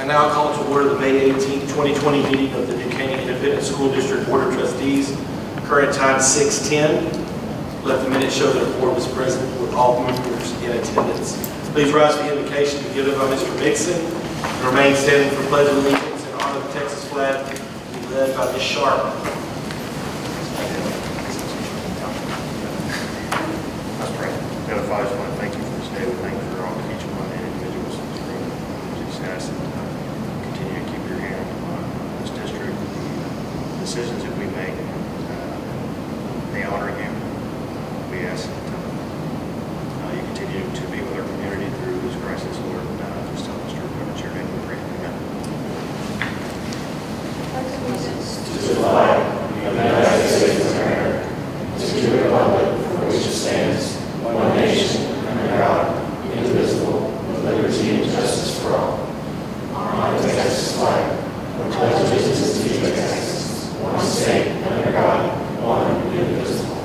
I now call to order the May 18, 2020 meeting of the New Caney Independent School District Board of Trustees. Current time 6:10. Let the minutes show that a board was present with all members in attendance. Please rise for the invocation to be given by Mr. Mixon and remain standing for pledge of allegiance in honor of the Texas flag to be led by Ms. Sharp. Let's pray. God, Father, I just want to thank you for this day. We thank you for all each one of the individuals in this room. We just ask that continue to keep your hand on this district, the decisions that we make, they honor you. We ask that you continue to be with our community through this crisis, Lord. Just help us to remember your name. We pray. Amen. To the flag of the United States of America, to the republic for which it stands, one nation, under God, indivisible, with liberty and justice for all. Honor the Texas flag, which pledges allegiance to Texas, one state, under God, one indivisible.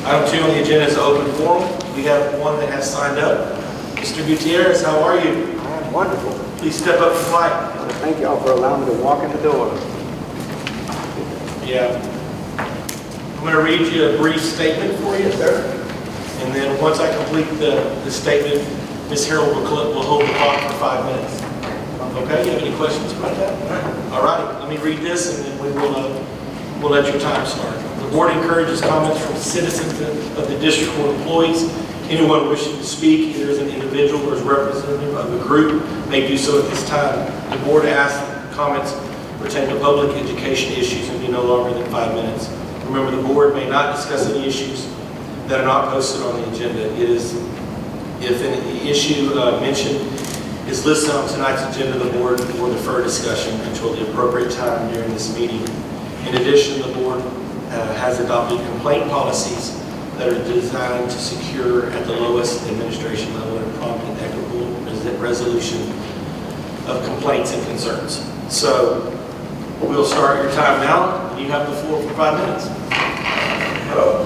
Item 2 on the agenda is open forum. We have one that has signed up. Mr. Gutierrez, how are you? I'm wonderful. Please step up to the mic. Thank y'all for allowing me to walk in the door. Yeah. I'm going to read you a brief statement for you, sir. And then once I complete the statement, Ms. Harold will hold the clock for 5 minutes. Okay, you have any questions about that? All right, let me read this and then we'll let your time start. The board encourages comments from citizens of the district or employees. Anyone wishing to speak, either as an individual or as representative of a group, may do so at this time. The board asks that comments pertain to public education issues and be no longer than 5 minutes. Remember, the board may not discuss any issues that are not posted on the agenda. It is, if an issue mentioned is listed on tonight's agenda, the board will defer discussion until the appropriate time during this meeting. In addition, the board has adopted complaint policies that are designed to secure at the lowest administration level and prompt and equitable resolution of complaints and concerns. So we'll start your time now. You have the floor for 5 minutes. Hello.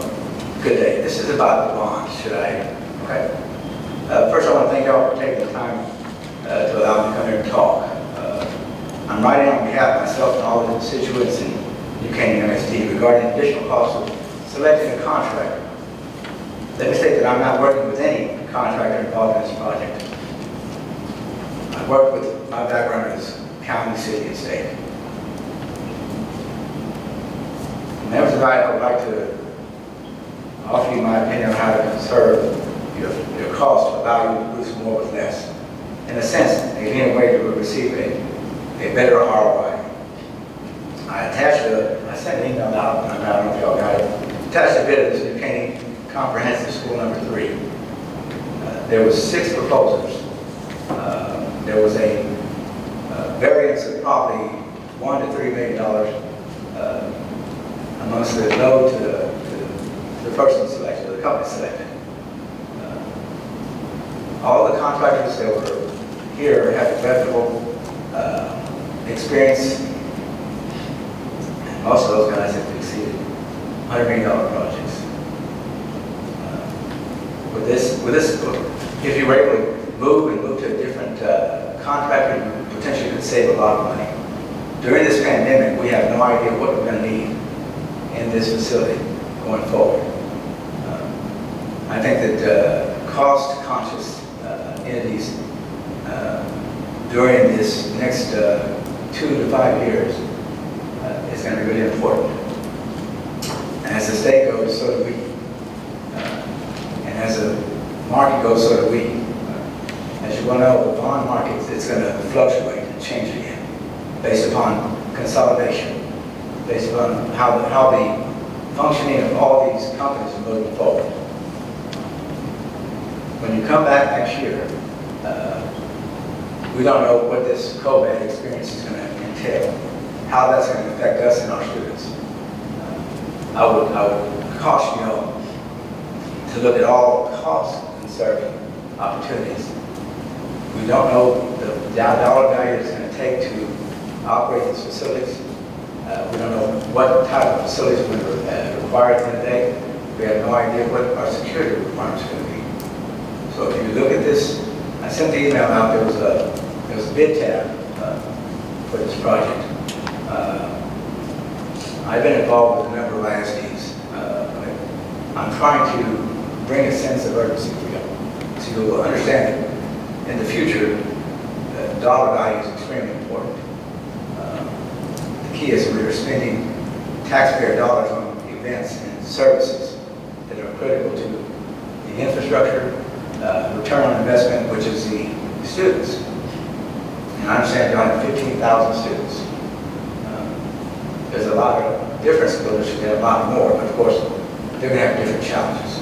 Good day. This is about the bond. Should I? Okay. First, I want to thank y'all for taking the time to allow me to come here and talk. I'm writing on behalf of myself and all the constituents in New Caney ISD regarding additional costs of selecting a contractor. Let me state that I'm not working with any contractor involved in this project. I work with, my background is county, city, and state. Never tonight, I would like to offer you my opinion on how to conserve your cost of value, produce more with less. In a sense, in a way you will receive a better ROI. I sent an email out, and I don't know if y'all got it. Attached a bit of this New Caney Comprehensive School number 3. There was 6 proposals. There was a variance of probably $1 to $3 million amongst the load to the person selected, or the company selected. All the contractors that were here had reputable experience. Most of those guys have exceeded $100 million projects. With this, if you were able to move to a different contractor, you potentially could save a lot of money. During this pandemic, we have no idea what we're going to need in this facility going forward. I think that cost-conscious entities during this next 2 to 5 years is going to be really important. And as the state goes, so do we. And as the market goes, so do we. As you well know, the bond market, it's going to fluctuate and change again based upon consolidation, based upon how the functioning of all these companies are moving forward. When you come back next year, we don't know what this COVID experience is going to entail, how that's going to affect us and our students. I would caution you all to look at all cost-conserving opportunities. We don't know the dollar value it's going to take to operate these facilities. We don't know what type of facilities we're going to require at the end of the day. We have no idea what our security requirements are going to be. So if you look at this, I sent the email out, there was a bid tab for this project. I've been involved with a number of ISDs. I'm trying to bring a sense of urgency for you, so you'll understand that in the future, dollar value is extremely important. The key is we're spending taxpayer dollars on events and services that are critical to the infrastructure, return on investment, which is the students. And I understand you have 15,000 students. There's a lot of different schools, should have a lot more, but of course, they're going to have different challenges.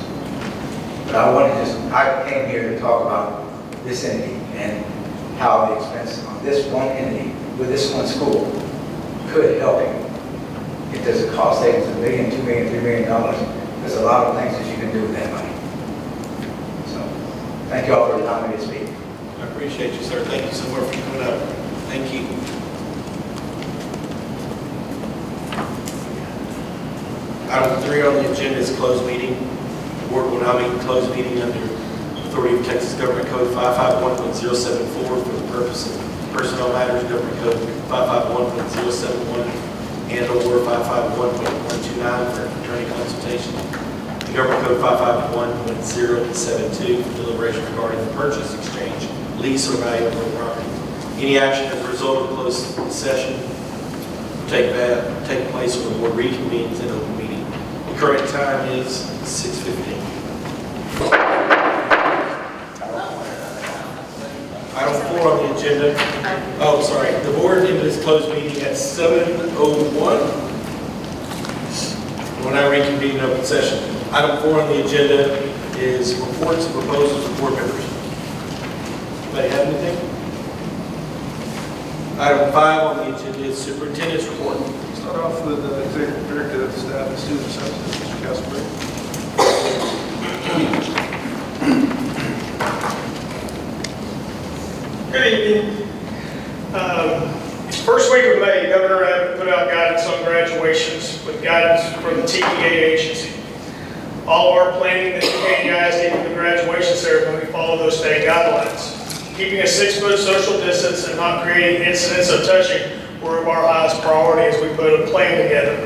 But I came here to talk about this entity and how the expense on this one entity with this one school could help you. If there's a cost savings of $1 million, $2 million, $3 million, there's a lot of things that you can do with that money. So, thank you all for allowing me to speak. I appreciate you, sir. Thank you so much for coming up. Thank you. Item 3 on the agenda is closed meeting. The board will now meet in closed meeting under authority of Texas Government Code 551.074 for the purpose of personnel matters, Government Code 551.071 and/or 551.129 for attorney consultation, the Government Code 551.072 for deliberation regarding the purchase, exchange, lease, or value of real property. Any action as a result of the closed session will take place when the board reconvenes in open meeting. The current time is 6:15. Item 4 on the agenda. Oh, sorry. The board ended its closed meeting at 7:01. When I reconvene in open session. Item 4 on the agenda is reports and proposals of board members. Anybody have anything? Item 5 on the agenda is superintendent's report. Start off with the executive director of staff and student services, Mr. Casper. Good evening. First week of May, Governor Abbott put out guidance on graduations with guidance from the TEA agency. All of our planning at the Caney ISD for the graduation ceremony follow those state guidelines. Keeping a 6-foot social distance and not creating incidents of touching were of our highest priority as we put a plan together.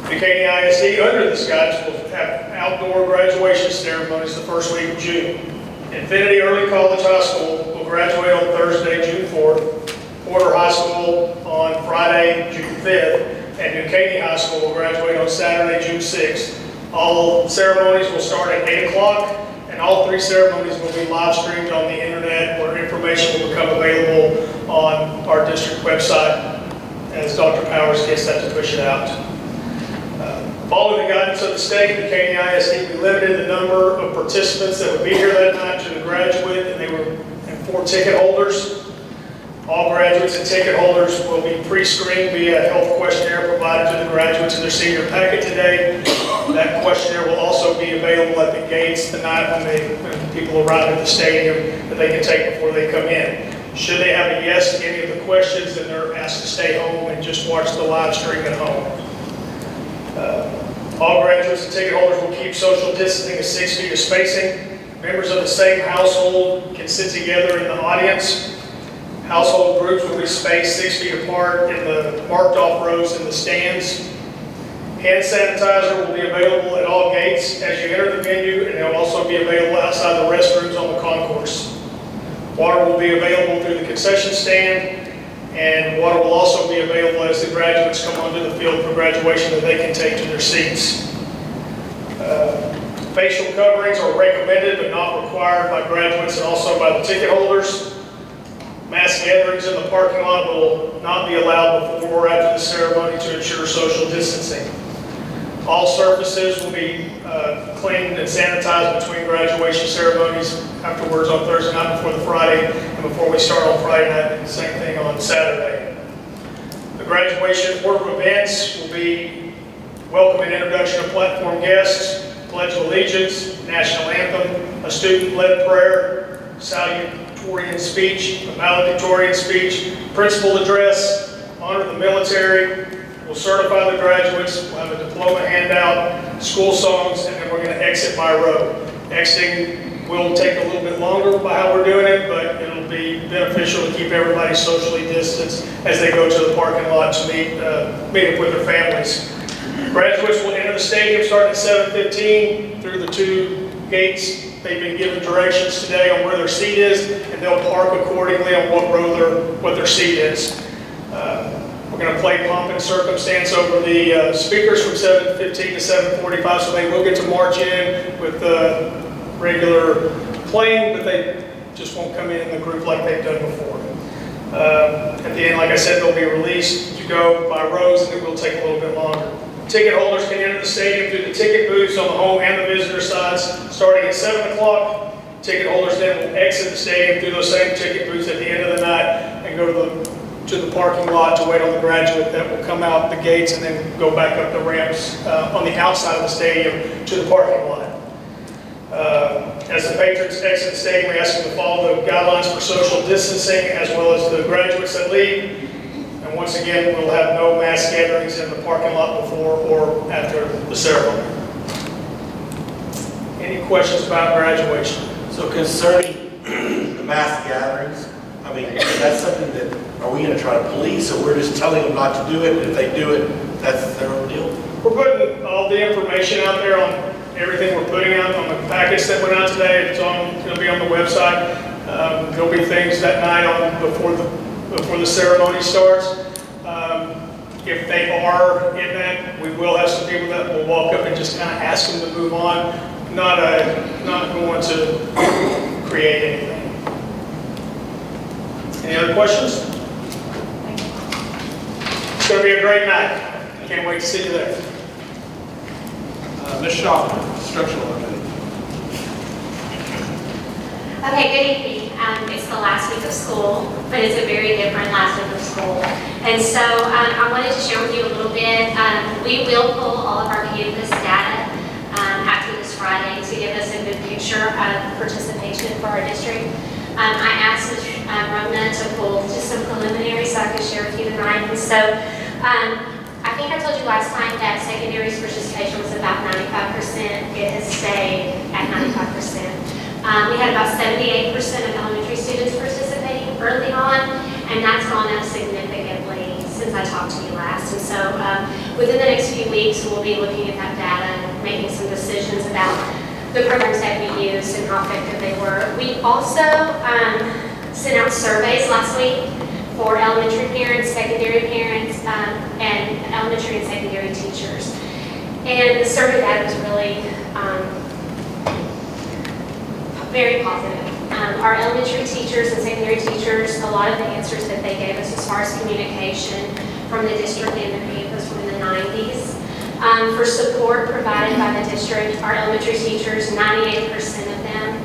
The Caney ISD, under this guidance, will have outdoor graduation ceremonies the first week of June. Infinity Early College High School will graduate on Thursday, June 4th, Porter High School on Friday, June 5th, and New Caney High School will graduate on Saturday, June 6th. All ceremonies will start at 8 o'clock, and all 3 ceremonies will be live streamed on the internet, where information will become available on our district website as Dr. Powers gets that to push it out. Following the guidance of the state, the Caney ISD, we limited the number of participants that would be here that night to the graduate, and they were 4 ticket holders. All graduates and ticket holders will be pre-screened via a health questionnaire provided to the graduates in their senior packet today. That questionnaire will also be available at the gates the night when people arrive at the stadium that they can take before they come in. Should they have a yes to any of the questions, then they're asked to stay home and just watch the live stream at home. All graduates and ticket holders will keep social distancing of 6 feet of spacing. Members of the same household can sit together in the audience. Household groups will be spaced 6 feet apart in the marked off rows in the stands. Hand sanitizer will be available at all gates as you enter the venue, and it will also be available outside the restrooms on the concourse. Water will be available through the concession stand, and water will also be available as the graduates come onto the field for graduation that they can take to their seats. Facial coverings are recommended but not required by graduates and also by the ticket holders. Mass gatherings in the parking lot will not be allowed before or after the ceremony to ensure social distancing. All surfaces will be cleaned and sanitized between graduation ceremonies afterwards on Thursday night before the Friday, and before we start on Friday night, and the same thing on Saturday. The graduation order of events will be welcome and introduction of platform guests, Pledge of Allegiance, National Anthem, a student-led prayer, salutatorian speech, a valedictorian speech, principal address, honor the military. We'll certify the graduates. We'll have a diploma handout, school songs, and then we're going to exit by road. Exiting will take a little bit longer by how we're doing it, but it'll be beneficial to keep everybody socially distanced as they go to the parking lot to meet up with their families. Graduates will enter the stadium starting at 7:15 through the 2 gates. They've been given directions today on where their seat is, and they'll park accordingly on what their seat is. We're going to play Pomp and Circumstance over the speakers from 7:15 to 7:45, so they will get to march in with regular playing, but they just won't come in the group like they've done before. At the end, like I said, they'll be released to go by rows, and it will take a little bit longer. Ticket holders can enter the stadium through the ticket booths on the home and the visitor sides starting at 7 o'clock. Ticket holders then will exit the stadium through those same ticket booths at the end of the night and go to the parking lot to wait on the graduate that will come out the gates and then go back up the ramps on the outside of the stadium to the parking lot. As the patrons exit the stadium, we ask them to follow the guidelines for social distancing as well as the graduates that leave. And once again, we'll have no mass gatherings in the parking lot before or after the ceremony. Any questions about graduation? So concerning the mass gatherings, I mean, is that something that, are we going to try to police, or we're just telling them not to do it, and if they do it, that's their own deal? We're putting all the information out there on everything we're putting out on the package that went out today. It's going to be on the website. There'll be things that night before the ceremony starts. If they are in that, we will have some people that will walk up and just kind of ask them to move on. Not going to create anything. Any other questions? It's going to be a great night. Can't wait to see you there. Ms. Schaffner, instructional update. Okay, good evening. It's the last week of school, but it's a very different last week of school. And so I wanted to share with you a little bit. We will pull all of our campus data after this Friday to give us a good picture of participation for our district. I asked Ms. Rona to pull just some preliminaries so I could share with you tonight. And so I think I told you last time that secondary's participation was about 95%. It has stayed at 95%. We had about 78% of elementary students participating early on, and that's gone up significantly since I talked to you last. And so within the next few weeks, we'll be looking at that data and making some decisions about the programs that we used and how effective they were. We also sent out surveys last week for elementary parents, secondary parents, and elementary and secondary teachers. And the survey data was really very positive. Our elementary teachers and secondary teachers, a lot of the answers that they gave us as far as communication from the district and the campus were in the 90s. For support provided by the district, our elementary teachers, 98% of them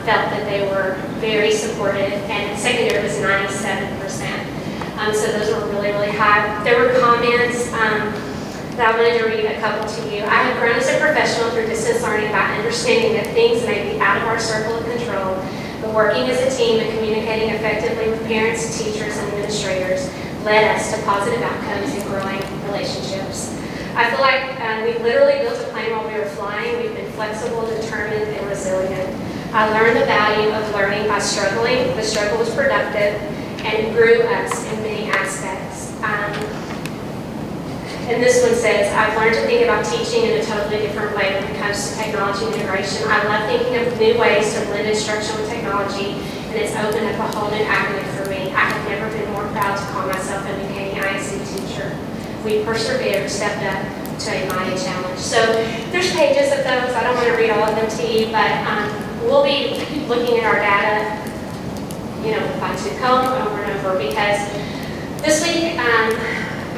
felt that they were very supportive, and secondary was 97%. So those were really, really high. There were comments that I wanted to read a couple to you. I have grown as a professional through distance learning by understanding that things may be out of our circle of control, but working as a team and communicating effectively with parents, teachers, and administrators led us to positive outcomes and growing relationships. I feel like we literally built a plane while we were flying. We've been flexible, determined, and resilient. I learned the value of learning by struggling. The struggle was productive and grew us in many aspects. And this one says, I've learned to think about teaching in a totally different way when it comes to technology integration. I love thinking of new ways to blend instruction with technology, and it's opened up a whole new avenue for me. I have never been more proud to call myself a new Caney ISD teacher. We persevered, stepped up to a mighty challenge. So there's pages of those. I don't want to read all of them to you, but we'll be looking at our data, fine-tooth comb over and over, because this week,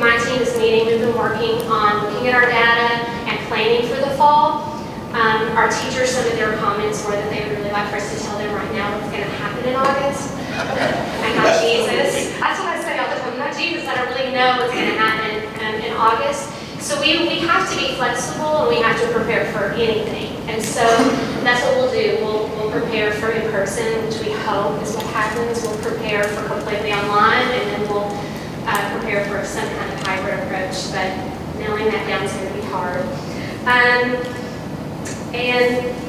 my team is meeting. We've been working on looking at our data and planning for the fall. Our teachers, some of their comments were that they would really like for us to tell them right now what's going to happen in August. And not Jesus. That's what I say all the time. Not Jesus. I don't really know what's going to happen in August. So we have to be flexible, and we have to prepare for anything. And so that's what we'll do. We'll prepare for in person, which we hope is what happens. We'll prepare for completely online, and then we'll prepare for some kind of hybrid approach, but nailing that down is going to be hard. And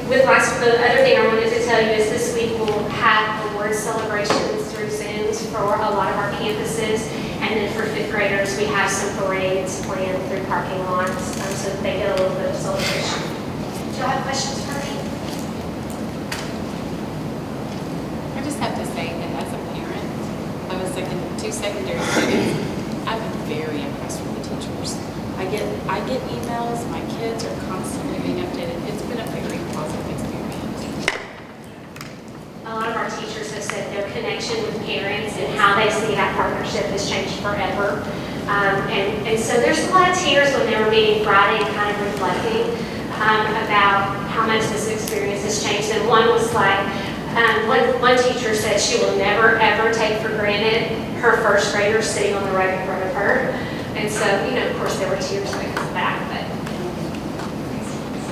with the other thing I wanted to tell you is this week we'll have award celebrations through Zooms for a lot of our campuses. And then for fifth graders, we have some parades planned through parking lots so that they get a little bit of celebration. Do y'all have questions for me? I just have to say that as a parent of two secondary students, I've been very impressed with the teachers. I get emails, my kids are constantly being updated. It's been a very positive experience. A lot of our teachers have said their connection with parents and how they see that partnership has changed forever. And so there's a lot of tears when they were meeting Friday and kind of reflecting about how much this experience has changed. And one was like, one teacher said she will never ever take for granted her first grader sitting on the road in front of her. And so, of course there were tears because of that, but.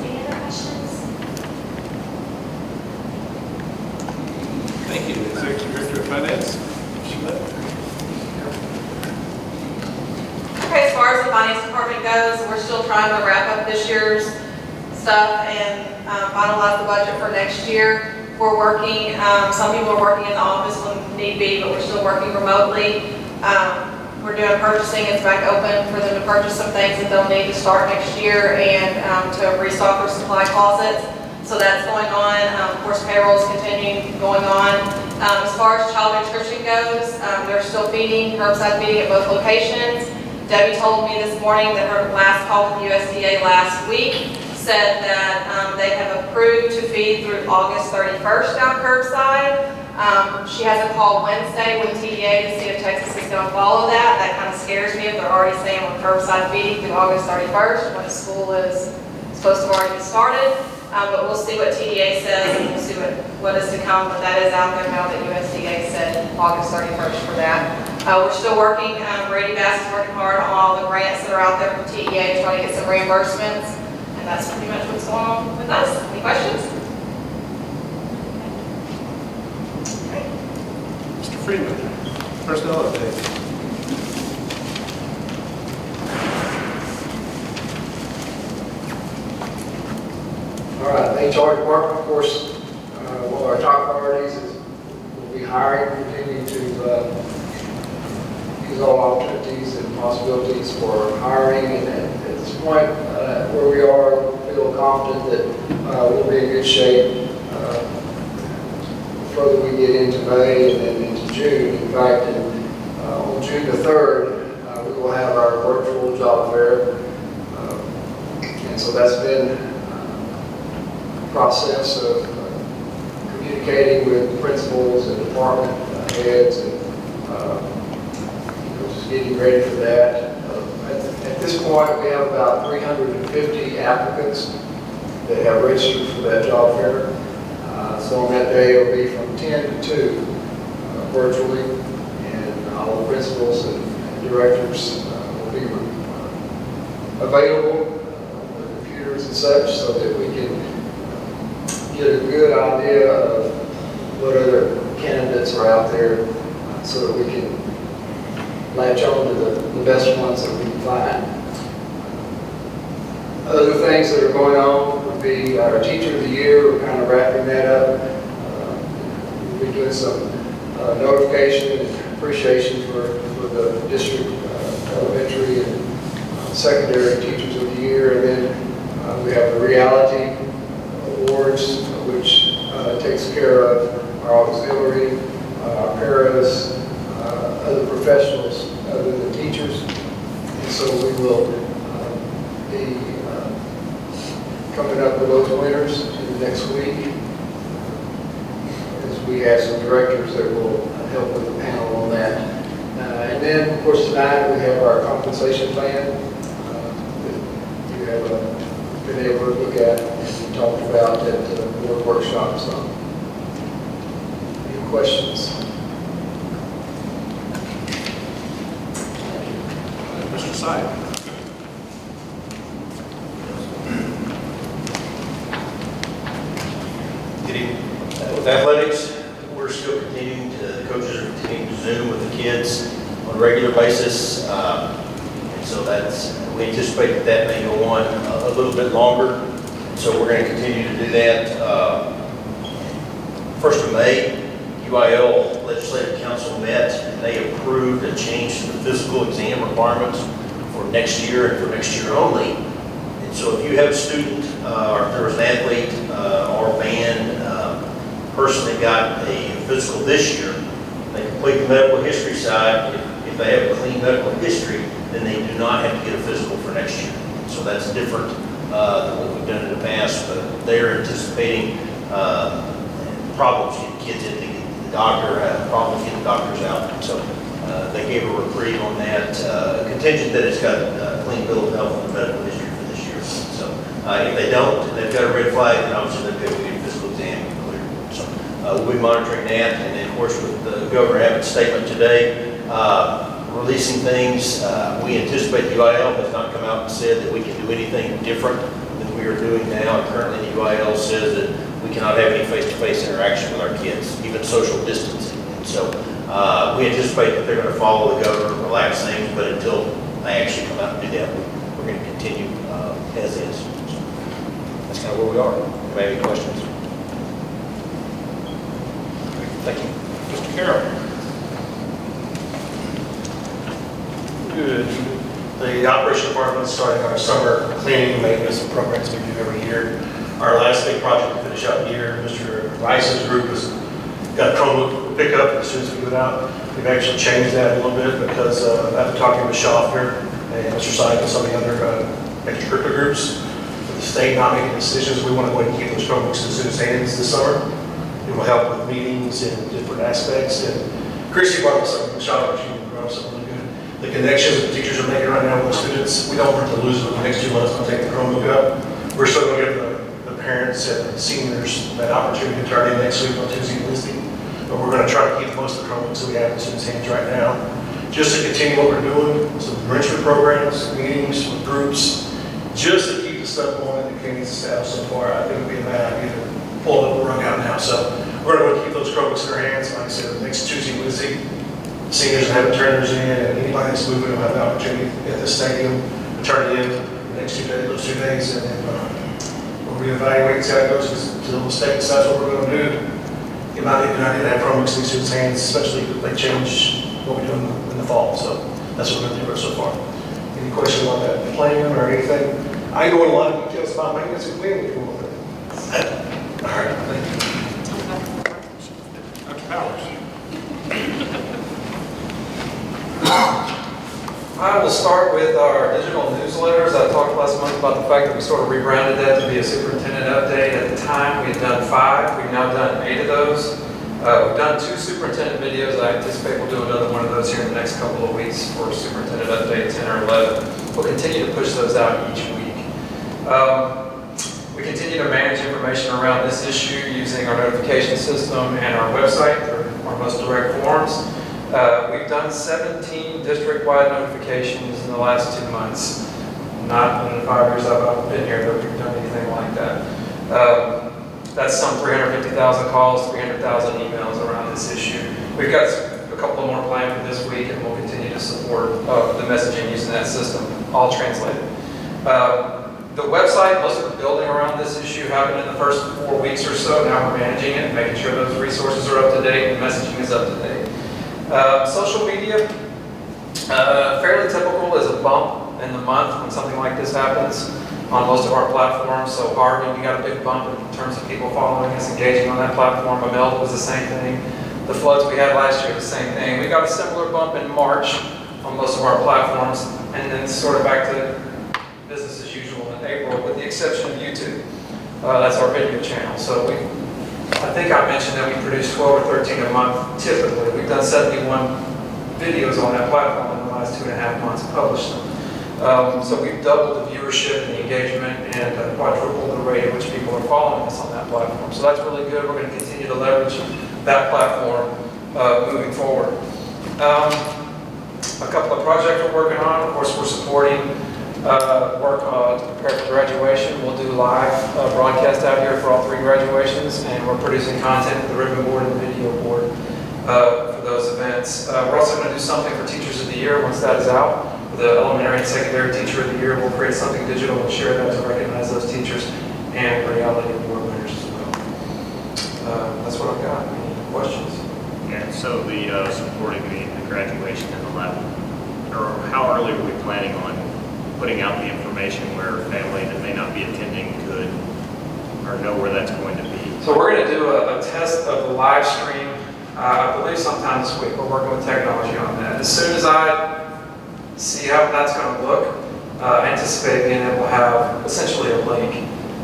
Any other questions? Thank you. Executive Director of Finance. Okay, as far as the finance department goes, we're still trying to wrap up this year's stuff and finalize the budget for next year. We're working, some people are working in the office when need be, but we're still working remotely. We're doing purchasing, it's back open for them to purchase some things that they'll need to start next year and to restock their supply closets. So that's going on. Of course, payroll is continuing going on. As far as child nutrition goes, they're still feeding, curbside feeding at both locations. Debbie told me this morning that her last call with USDA last week said that they have approved to feed through August 31st down curbside. She has a call Wednesday with TDA to see if Texas is going to follow that. That kind of scares me if they're already saying we're curbside feeding through August 31st when school is supposed to have already started. But we'll see what TDA says and we'll see what is to come. But that is out there now that USDA said August 31st for that. We're still working, Brady Bass is working hard on all the grants that are out there from TDA to try to get some reimbursements. And that's pretty much what's going on with us. Any questions? Mr. Freeman, personnel update. All right, HR department, of course, one of our top priorities is will be hiring, continuing to use all opportunities and possibilities for hiring. And at this point, where we are, we feel confident that we'll be in good shape the further we get into May and then into June. In fact, on June the 3rd, we will have our virtual job fair. And so that's been process of communicating with principals and department heads and just getting ready for that. At this point, we have about 350 applicants that have registered for that job fair. So on that day, it will be from 10 to 2 virtually, and all the principals and directors will be available with computers and such so that we can get a good idea of what other candidates are out there so that we can latch on to the best ones that we can find. Other things that are going on would be our Teacher of the Year. We're kind of wrapping that up. We'll be doing some notification and appreciation for the district elementary and secondary Teachers of the Year. And then we have the Reality Awards, which takes care of our auxiliary, our paras, other professionals other than teachers. And so we will be coming up with those winners in the next week, as we have some directors that will help with the panel on that. And then, of course, tonight we have our compensation plan that you have been able to look at and talked about at the board workshops. Any questions? Mr. Syed. With athletics, we're still continuing to, the coaches are continuing to Zoom with the kids on a regular basis. And So we anticipate that may go on a little bit longer. So we're going to continue to do that. 1st of May, UIL Legislative Council met and they approved a change to the physical exam requirements for next year and for next year only. And so if you have a student or if there was an athlete or band person that got a physical this year, they complete the medical history side. If they have a clean medical history, then they do not have to get a physical for next year. So that's different than what we've done in the past, but they're anticipating problems getting kids in to get the doctor, problems getting doctors out. So they gave a reprieve on that, contingent that it's got a clean bill of health and medical history for this year. So if they don't, and they've got a red flag, then obviously they'll be able to get a physical exam and clear. So we'll be monitoring that, and then of course with the Governor Abbott's statement today, releasing things, we anticipate the UIL has not come out and said that we can do anything different than we are doing now. And currently the UIL says that we cannot have any face-to-face interaction with our kids, even social distancing. And so we anticipate that they're going to follow the governor, relax things, but until they actually come out and do that, we're going to continue as is. So that's kind of where we are. Anybody have any questions? Thank you. Mr. Carroll. Good. The operation department is starting our summer cleaning, maintenance, and programs we do every year. Our last big project to finish out the year, Mr. Rice's group has got a Chromebook to pick up as soon as we get it out. We've actually changed that a little bit because after talking with Schaffner and Mr. Syke and some of the other extracurricular groups, with the state not making decisions, we want to go ahead and keep those Chromebooks in students' hands this summer. It will help with meetings and different aspects. And Chrissy brought us something, Schaffner, she brought us something really good. The connections that teachers are making right now with the students, we don't want to lose them in the next 2 months when they take the Chromebook up. We're still going to give the parents and the seniors that opportunity to turn in next week on Tuesday and Wednesday. But we're going to try to keep most of the Chromebooks that we have in students' hands right now. Just to continue what we're doing, some enrichment programs, meetings with groups, just to keep the stuff going that Caney's established so far. I think it would be a bad idea to pull the rug out now. So we're going to keep those Chromebooks in our hands. Like I said, next Tuesday and Wednesday, seniors that haven't turned theirs in, and anybody that's moving will have the opportunity at the stadium to turn it in the next 2 days, those 2 days, and then we'll reevaluate and see how it goes until the state decides what we're going to do. It might be a good idea to have Chromebooks in students' hands, especially if they change what we do in the fall. So that's what we're going to do so far. Any questions on that plan or anything? I go into a lot of details about maintenance and cleaning if you want. All right, thank you. Dr. Powers. I will start with our digital newsletters. I talked last month about the fact that we sort of rebranded that to be a superintendent update. At the time, we had done 5. We've now done 8 of those. We've done 2 superintendent videos. I anticipate we'll do another one of those here in the next couple of weeks for superintendent update 10 or 11. We'll continue to push those out each week. We continue to manage information around this issue using our notification system and our website, our most direct forms. We've done 17 district-wide notifications in the last 2 months. Not in the 5 years I've been here that we've done anything like that. That's some 350,000 calls, 300,000 emails around this issue. We've got a couple more planned for this week, and we'll continue to support the messaging using that system, all translated. The website, most of the building around this issue happened in the first 4 weeks or so. Now we're managing it, making sure those resources are up to date and messaging is up to date. Social media, fairly typical is a bump in the month when something like this happens on most of our platforms. So Harvey, we got a big bump in terms of people following us, engaging on that platform. Imelda was the same thing. The floods we had last year, the same thing. We got a similar bump in March on most of our platforms, and then sort of back to business as usual in April, with the exception of YouTube. That's our video channel. So I think I mentioned that we produce 12 or 13 a month typically. We've done 71 videos on that platform in the last 2.5 months, published them. So we've doubled the viewership and the engagement and quadrupled the rate at which people are following us on that platform. So that's really good. We're going to continue to leverage that platform moving forward. A couple of projects we're working on. Of course, we're supporting work to prepare for graduation. We'll do live broadcast out here for all 3 graduations, and we're producing content for the ribbon board and the video board for those events. We're also going to do something for Teachers of the Year once that is out, with the elementary and secondary teacher of the year. We'll create something digital and share that to recognize those teachers and reality award winners as well. That's what I've got. Any questions? And so the supporting the graduation in the lab, or how early are we planning on putting out the information where a family that may not be attending could, or know where that's going to be? So we're going to do a test of the live stream, I believe sometime this week. We're working with technology on that. As soon as I see how that's going to look, anticipate being able to have essentially a link.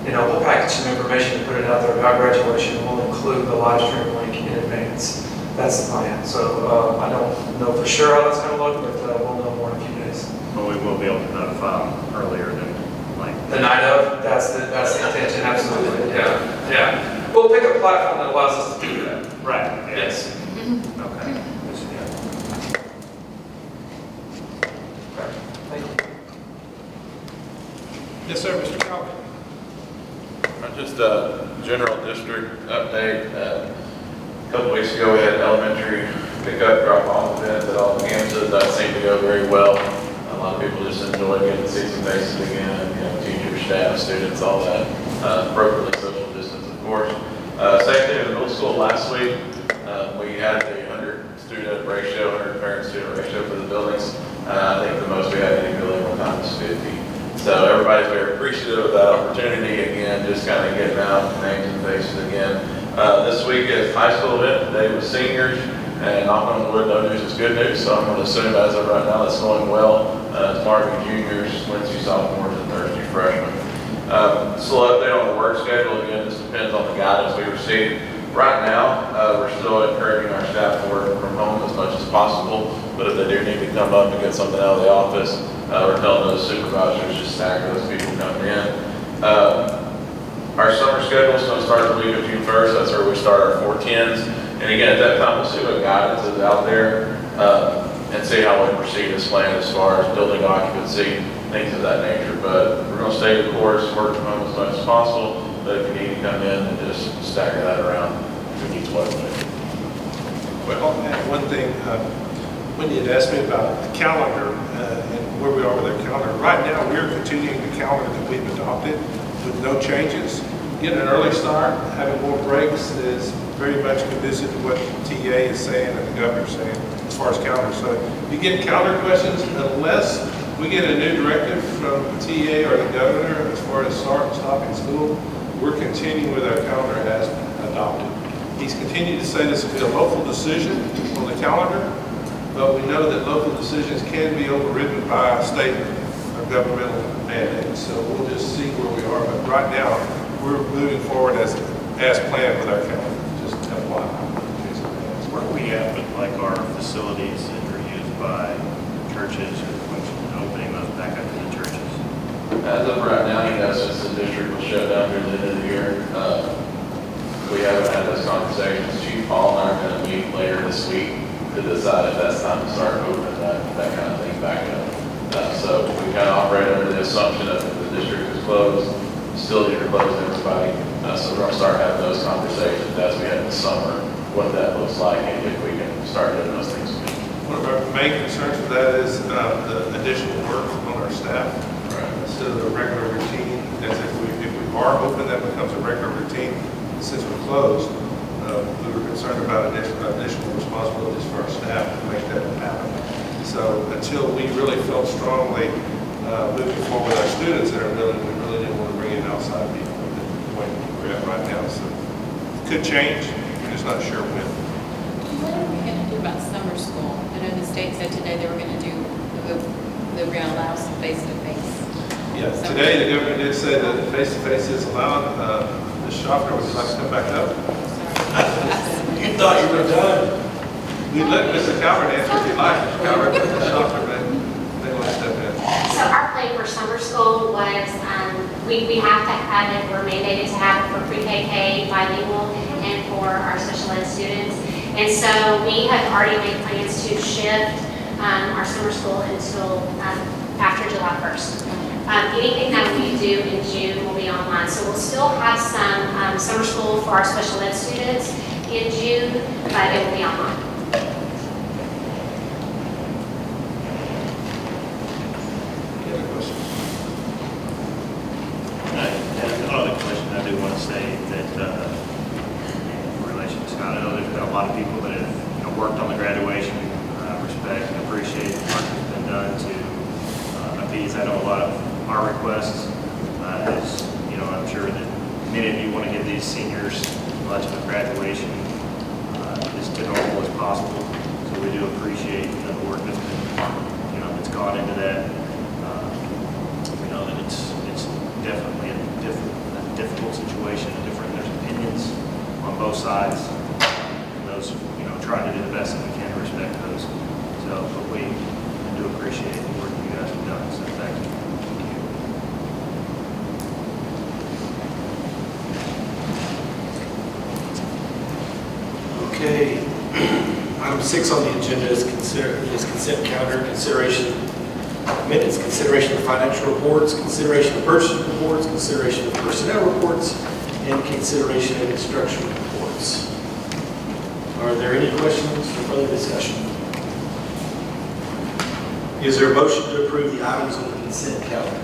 You know, we'll package some information and put it out there about graduation. We'll include the live stream link in advance. That's the plan. So I don't know for sure how that's going to look, but we'll know more in a few days. But we will be able to notify them earlier than like the night of. That's the intention. Absolutely. Yeah. We'll pick a platform that allows us to do that. Right. Yeah. Yes. Okay. Thank you. Yes, sir, Mr. Calvin. Just a general district update. A couple weeks ago, we had an elementary pickup drop-off event at all the campuses. That seemed to go very well. A lot of people just enjoyed getting to see some faces again. You know, teachers, staff, students, all that. Appropriately social distance, of course. Same thing in the middle school last week. We had the 100 student ratio, 100 parent student ratio for the buildings. I think the most we had any building one time was 50. So everybody's very appreciative of that opportunity again, just kind of getting out, names and faces again. This week is high school event, today with seniors, and knock on wood, no news is good news, so I'm going to assume as of right now it's going well. Tomorrow will be juniors, Wednesday sophomores, and Thursday freshmen. Still update on the work schedule, again, this depends on the guidance we receive. Right now, we're still encouraging our staff to work from home as much as possible, but if they do need to come up and get something out of the office, we're telling those supervisors just stagger those people coming in. Our summer schedule is going to start the week of June 1st. That's where we start our 410s. And again, at that time, we'll see what guidance is out there and see how we proceed as planned as far as building occupancy, things of that nature. But we're going to stay the course, work from home as much as possible. But if you need to come in and just stagger that around, we need to work with it. Well, on that one thing, when you had asked me about the calendar and where we are with our calendar, right now we're continuing the calendar that we've adopted with no changes. Getting an early start, having more breaks is very much conducive to what TA is saying and the governor's saying as far as calendar. So if you get calendar questions, unless we get a new directive from TA or the governor as far as start and stopping school, we're continuing with our calendar as adopted. He's continued to say this will be a local decision on the calendar, but we know that local decisions can be overridden by state or governmental mandates. So we'll just see where we are. But right now, we're moving forward as planned with our calendar. Just FYI. Where are we at with like our facilities that are used by churches and opening those back up to the churches? As of right now, yes, since the district will shut down through the end of the year. We haven't had those conversations. Chief Paul and I are going to meet later this week to decide if that's time to start opening that kind of thing back up. So we kind of operate under the assumption that if the district is closed, facilities are closed to everybody. So we're going to start having those conversations as we head in the summer, what that looks like, and if we can start doing those things again. One of our main concerns for that is the additional work on our staff. Right. Instead of the regular routine, as if we are open, that becomes a regular routine. Since we're closed, we were concerned about additional responsibilities for our staff to make that happen. So until we really felt strongly moving forward with our students that are building, we really didn't want to bring in outside people at the point we're at right now. So it could change. We're just not sure when. What are we going to do about summer school? I know the state said today they were going to do, they were going to allow some face-to-face. Yeah, today the governor did say that face-to-face is allowed. Ms. Schaffner, would you like to come back up? You thought you were done. We let Mr. Calvert answer if you'd like. Mr. Calvert, Ms. Schaffner, they want to step in. So our plan for summer school was, we have to have it, we're mandated to have it for pre-KK, bilingual, and for our special ed students. And so we have already made plans to shift our summer school until after July 1st. Anything that we do in June will be online. So we'll still have some summer school for our special ed students in June, but it will be online. on the graduation, respect and appreciate the work that's been done to appease. I know a lot of our requests, as you know, I'm sure that many of you want to give these seniors as much of a graduation as normal as possible. So we do appreciate the work that's been, that's gone into that. We know that it's definitely a difficult situation, there's opinions on both sides. And those, try to do the best that we can to respect those. So, but we do appreciate the work you guys have done, so thank you. Okay. Item 6 on the agenda is consent calendar, consideration of minutes, consideration of financial reports, consideration of purchase reports, consideration of personnel reports, and consideration of instruction reports. Are there any questions or further discussion? Is there a motion to approve the items on the consent calendar?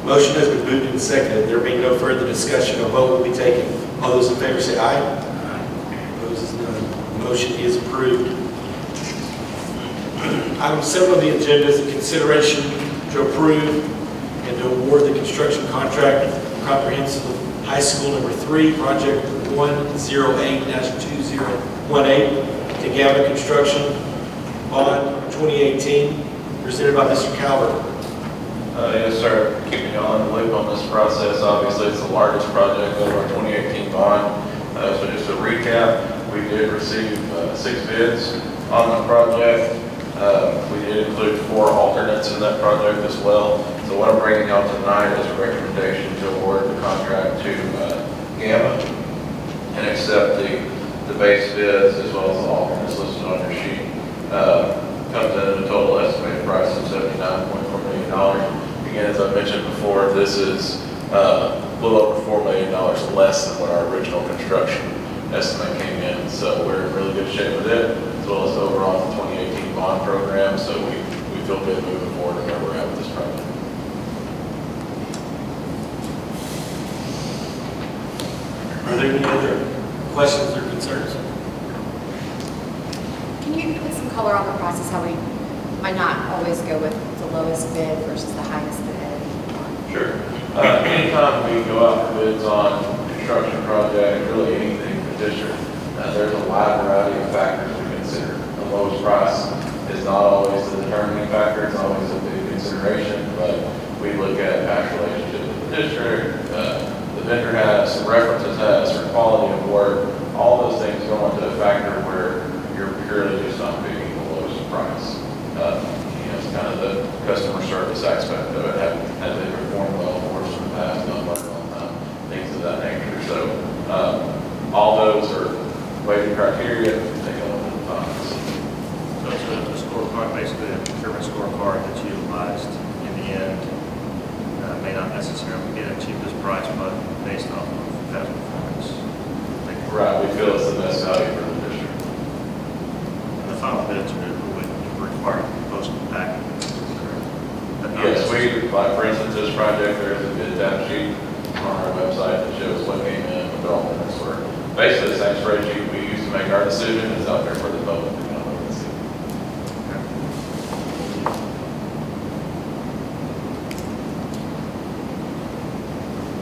Motion has been moved and seconded. There being no further discussion, a vote will be taken. All those in favor say aye. Opposed is none. Motion is approved. Item 7 on the agenda is a consideration to approve and to award the construction contract comprehensive high school number 3, project 108-2018 to Gamma Construction, bond 2018, presented by Mr. Calvert. Yes, sir. Keeping you on the loop on this process. Obviously, it's the largest project of our 2018 bond. So just a recap, we did receive 6 bids on the project. We did include 4 alternates in that project as well. So what I'm bringing y'all tonight is a recommendation to award the contract to Gamma and accept the base bids as well as the alternates listed on your sheet. Comes in at a total estimated price of $79.4 million. Again, as I mentioned before, this is a little over $4 million less than what our original construction estimate came in. So we're in really good shape with it, as well as the overall 2018 bond program. So we feel good moving forward and where we're at with this project. Are there any other questions or concerns? Can you put some color on the process, how we might not always go with the lowest bid versus the highest bid? Sure. Anytime we go out for bids on construction project, really anything for district, there's a wide variety of factors we consider. The lowest price is not always the determining factor, it's always a big consideration, but we look at past relationships with the district, the vendor has, the references has, or quality of work, all those things go into a factor where you're purely just not picking the lowest price. It's kind of the customer service aspect of it. Have they performed well for us in the past, done work on time, things of that nature. So all those are weighted criteria to take a look at the funds. So it's a scorecard, basically a procurement scorecard that's utilized in the end. May not necessarily be the cheapest price, but based off of past performance. Right, we feel it's the best value for the district. And the final bids would require postal packet. Yes, like for instance, this project, there is a bid tab sheet on our website that shows what came in, what the alternates were. Basically, the same spreadsheet we use to make our decision is out there for the public to come look and see.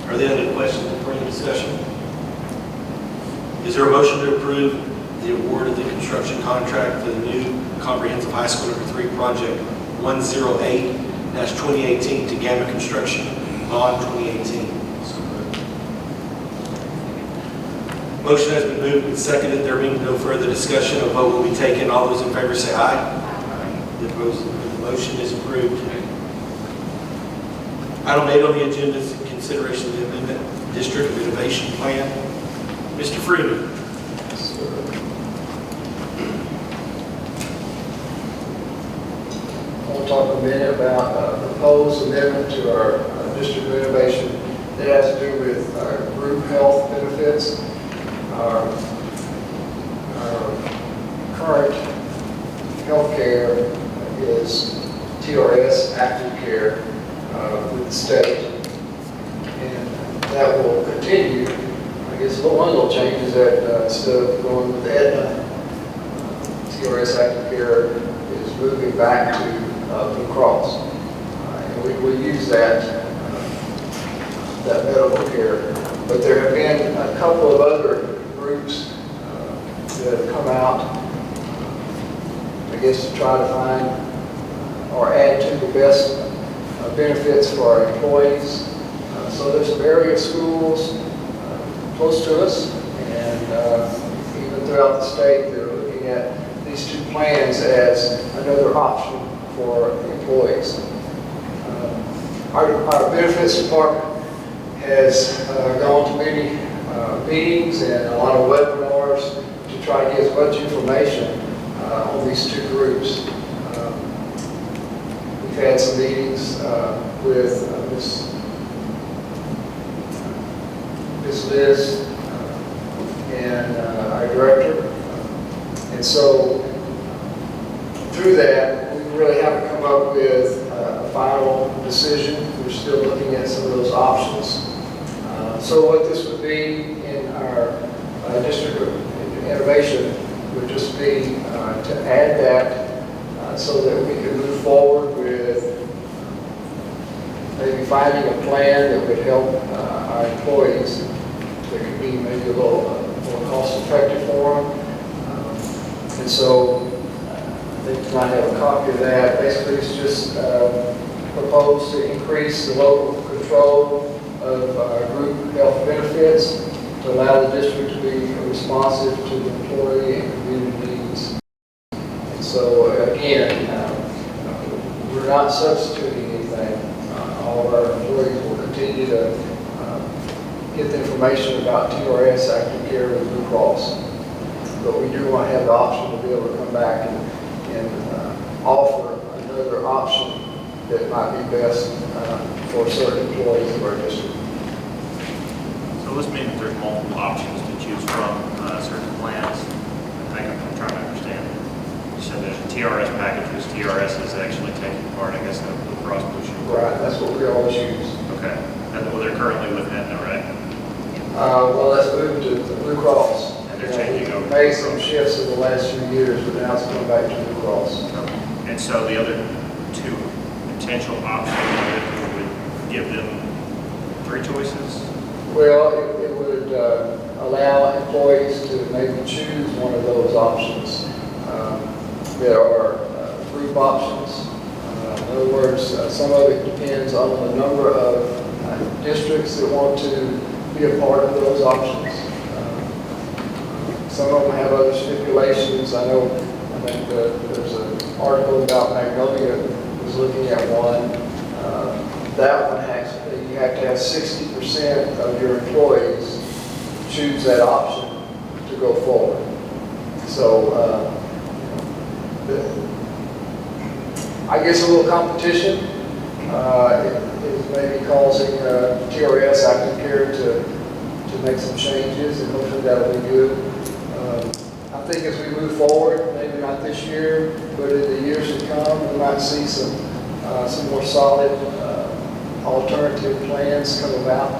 Are there any questions or further discussion? Is there a motion to approve the award of the construction contract for the new comprehensive high school number 3 project 108-2018 to Gamma Construction, bond 2018? Motion has been moved and seconded. There being no further discussion, a vote will be taken. All those in favor say aye. The motion is approved. Item 8 on the agenda is consideration of the amendment district innovation plan. Mr. Freeman. I want to talk a minute about a proposed amendment to our district renovation that has to do with group health benefits. Our current health care is TRS, active care, with the state. And that will continue, I guess, one of the little changes that instead of going with Aetna, TRS Active Care is moving back to Blue Cross. And we use that medical care. But there have been a couple of other groups that have come out, I guess, to try to find or add to the best benefits for our employees. So there's some area schools close to us, and even throughout the state, they're looking at these two plans as another option for employees. Our benefits department has gone to many meetings and a lot of webinars to try to get as much information on these two groups. We've had some meetings with Ms. Liz and our director. And so through that, we really haven't come up with a final decision. We're still looking at some of those options. So what this would be in our district of innovation would just be to add that so that we can move forward with maybe finding a plan that would help our employees that could be maybe a little more cost-effective for them. And so I think you might have a copy of that. Basically, it's just proposed to increase the local control of group health benefits to allow the district to be responsive to the employee and community needs. And so again, we're not substituting anything. All of our employees will continue to get the information about TRS Active Care with Blue Cross. But we do want to have the option to be able to come back and offer another option that might be best for certain employees of our district. So this means there's multiple options to choose from, certain plans. I think I'm trying to understand. You said there's a TRS package, which TRS is actually taking part, I guess, of Blue Cross Blue Shield. Right, that's what we always use. Okay. And well, they're currently with Aetna, right? Well, that's moved to Blue Cross. And they're changing over. We've made some shifts in the last few years, but now it's going back to Blue Cross. And so the other two potential options would give them three choices? Well, it would allow employees to maybe choose one of those options. There are group options. In other words, some of it depends on the number of districts that want to be a part of those options. Some of them have other stipulations. I think there's an article about Magnolia was looking at one. That one you have to have 60% of your employees choose that option to go forward. So I guess a little competition is maybe causing TRS Active Care to make some changes, and hopefully that'll be good. I think as we move forward, maybe not this year, but in the years to come, we might see some more solid alternative plans come about.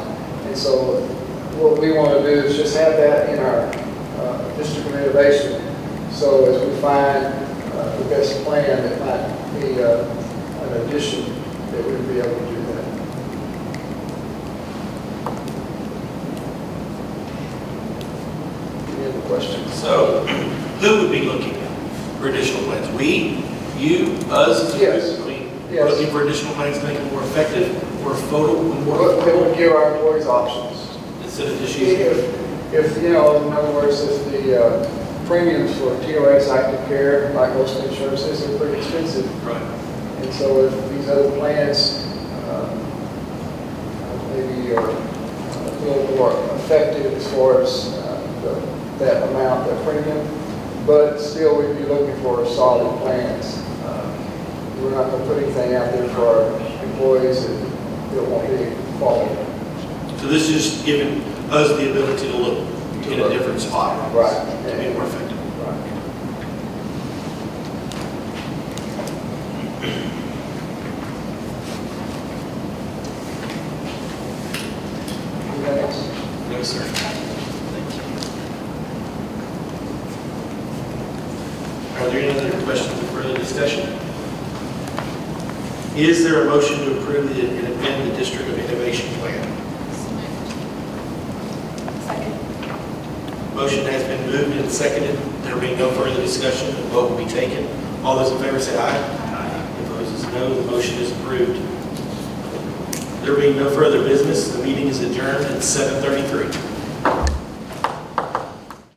And so what we want to do is just have that in our district of innovation. So as we find the best plan that might be an addition, that we'd be able to do that. Any other questions? So, who would be looking for additional plans? We, you, us? Yes. We're looking for additional plans to make it more effective, more affordable, more They want to give our employees options. instead of just using. If in other words, if the premiums for TRS Active Care, like most insurances, are pretty expensive. Right. And so if these other plans maybe are a little more effective as far as that amount, that premium, but still we'd be looking for solid plans. We're not going to put anything out there for our employees that won't be quality. So this is just giving us the ability to look in a different spot. Right. To be more effective. Right. Anything else? No, sir. there any other questions or further discussion? Is there a motion to approve and amend the District of Innovation Plan? Second. Motion has been moved and seconded. There being no further discussion, the vote will be taken. All those in favor say aye. Aye. Opposed is no. The motion is approved. There being no further business, the meeting is adjourned at 7:33.